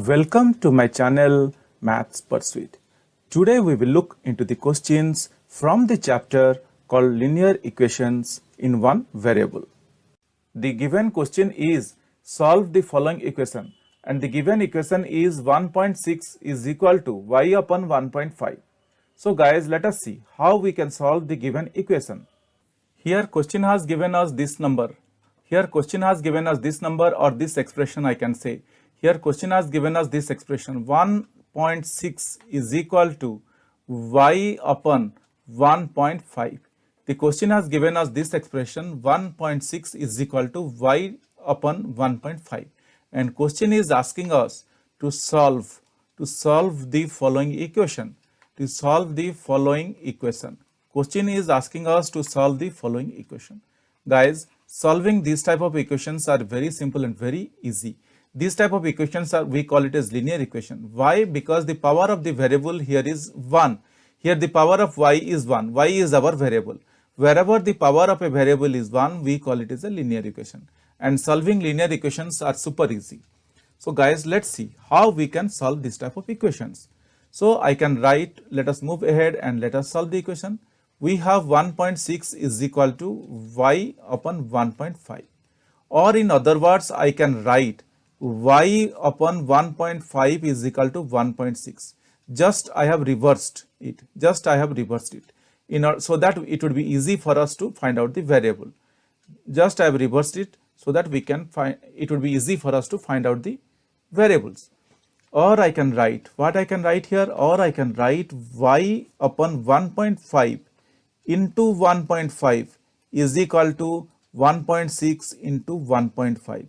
Welcome to my channel Maths Pursuit. Today we will look into the questions from the chapter called Linear Equations in One Variable. The given question is solve the following equation, and the given equation is 1.6 is equal to y upon 1.5. So guys, let us see how we can solve the given equation. Here question has given us this number. Here question has given us this number or this expression, I can say. Here question has given us this expression 1.6 is equal to y upon 1.5. The question has given us this expression 1.6 is equal to y upon 1.5, and question is asking us to solve the following equation. Question is asking us to solve the following equation. Guys, solving these type of equations are very simple and very easy. These type of equations we call it as linear equation. Why? Because the power of the variable here is 1. Here the power of y is 1. Y is our variable. Wherever the power of a variable is 1, we call it as a linear equation. And solving linear equations are super easy. So guys, let's see how we can solve this type of equations. So I can write, let us move ahead and let us solve the equation. We have 1.6 is equal to y upon 1.5. Or in other words, I can write y upon 1.5 is equal to 1.6. Just I have reversed it. So that it would be easy for us to find out the variable. Just I have reversed it so that we can find, it would be easy for us to find out the variables. Or I can write, what I can write here, or I can write y upon 1.5 into 1.5 is equal to 1.6 into 1.5.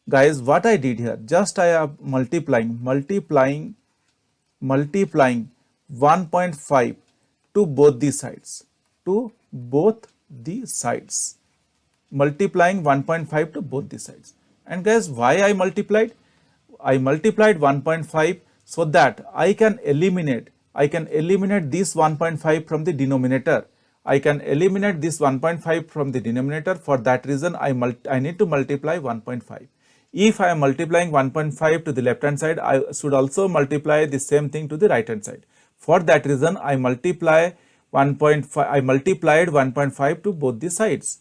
Guys, what I did here, just I am multiplying 1.5 to both the sides, multiplying 1.5 to both the sides. And guys, why I multiplied? I multiplied 1.5 so that I can eliminate this 1.5 from the denominator. For that reason, I need to multiply 1.5. If I am multiplying 1.5 to the left hand side, I should also multiply the same thing to the right hand side. For that reason, I multiplied 1.5 to both the sides.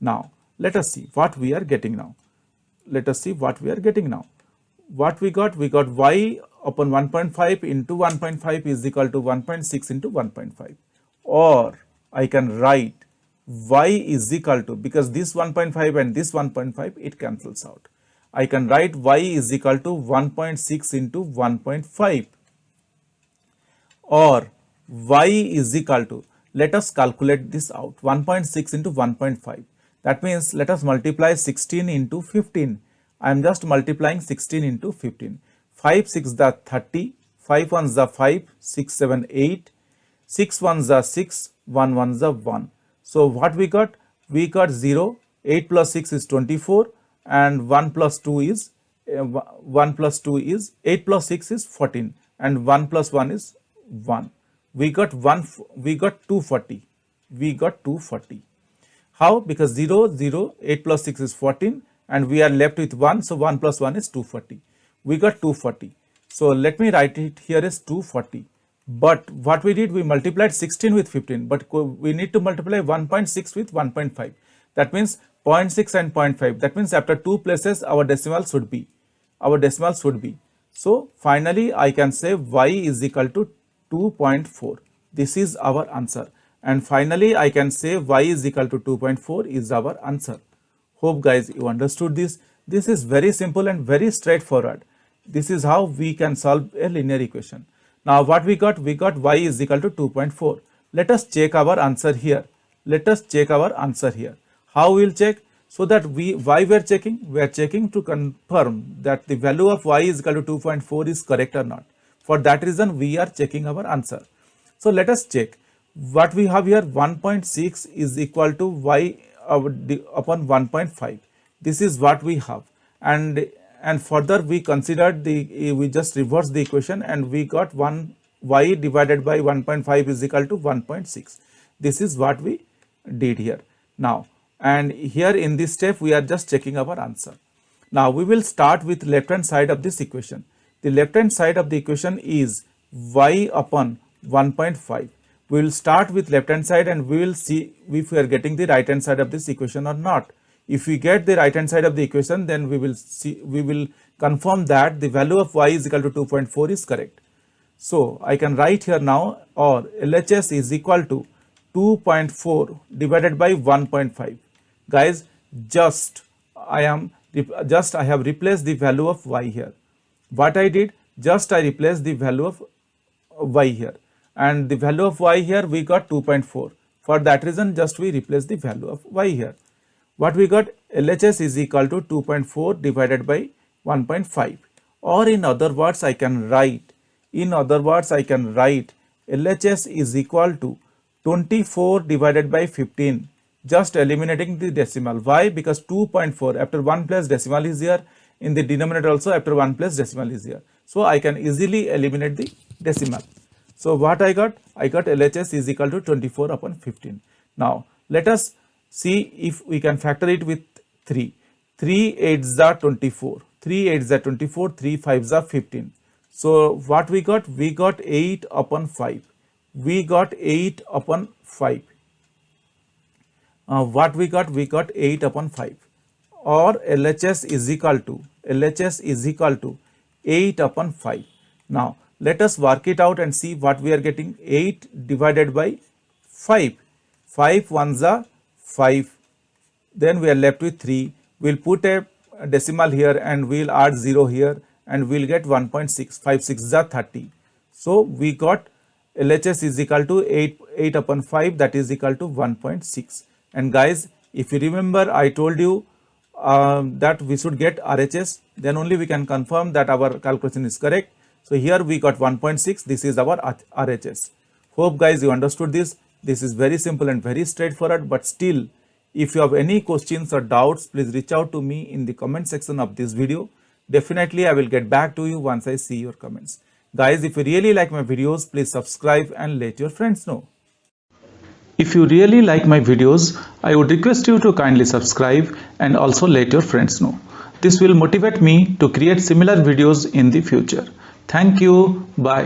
Now, let us see what we are getting now. What we got? We got y upon 1.5 into 1.5 is equal to 1.6 into 1.5. Or I can write y is equal to, because this 1.5 and this 1.5, it cancels out. I can write y is equal to 1.6 into 1.5. Or y is equal to, let us calculate this out, 1.6 into 1.5. That means let us multiply 16 into 15. I am just multiplying 16 into 15. 5 6 the 30, 5 1 the 5, 6 7 8, 6 1 the 6, 1 1 the 1. So what we got? We got 0, 8 plus 6 is 24, and 1 plus 2 is 8 plus 6 is 14, and 1 plus 1 is 1. We got 240. How? Because 0 0, 8 plus 6 is 14, and we are left with 1, so 1 plus 1 is 240. We got 240. So let me write it here as 240. But what we did, we multiplied 16 with 15, but we need to multiply 1.6 with 1.5. That means 0.6 and 0.5. That means after two places our decimal should be. So finally I can say y is equal to 2.4. This is our answer. And finally I can say y is equal to 2.4 is our answer. Hope guys you understood this. This is very simple and very straightforward. This is how we can solve a linear equation. Now what we got? We got y is equal to 2.4. Let us check our answer here. How we will check? So that why we are checking? We are checking to confirm that the value of y is equal to 2.4 is correct or not. For that reason we are checking our answer. So let us check. What we have here, 1.6 is equal to y upon 1.5. This is what we have. And further we considered we just reversed the equation and we got y divided by 1.5 is equal to 1.6. This is what we did here. Now, and here in this step we are just checking our answer. Now we will start with left hand side of this equation. the left hand side of the equation is y upon 1.5. We will start with left hand side and we will see if we are getting the right hand side of this equation or not. If we get the right hand side of the equation, then we will confirm that the value of y is equal to 2.4 is correct. So I can write here now, or LHS is equal to 2.4 divided by 1.5. Guys, I have replaced the value of y here. What I did, I replaced the value of y here, and the value of y here we got 2.4. For that reason, we replace the value of y here. What we got, LHS is equal to 2.4 divided by 1.5, or in other words I can write LHS is equal to 24 divided by 15, just eliminating the decimal. Why? Because 2.4 after 1 place decimal is here, in the denominator also after 1 place decimal is here, so I can easily eliminate the decimal. So what I got LHS is equal to 24 upon 15. Now let us see if we can factor it with 3. 3 8s are 24, 3 8s are 24, 3 5s are 15. So what we got 8 upon 5. We got 8 upon 5. What we got 8 upon 5, or LHS is equal to 8 upon 5. Now let us work it out and see what we are getting. 8 divided by 5. 5 ones are 5. Then we are left with 3. We'll put a decimal here and we'll add 0 here and we'll get 1.6. 5 6 are 30. So we got LHS is equal to 8 upon 5, that is equal to 1.6. And guys, if you remember, I told you that we should get RHS, then only we can confirm that our calculation is correct. So here we got 1.6, this is our RHS. Hope guys you understood this. This is very simple and very straightforward, but still if you have any questions or doubts, please reach out to me in the comment section of this video. Definitely I will get back to you once I see your comments. Guys, if you really like my videos, please subscribe and let your friends know. If you really like my videos, I would request you to kindly subscribe and also let your friends know. This will motivate me to create similar videos in the future. Thank you. Bye.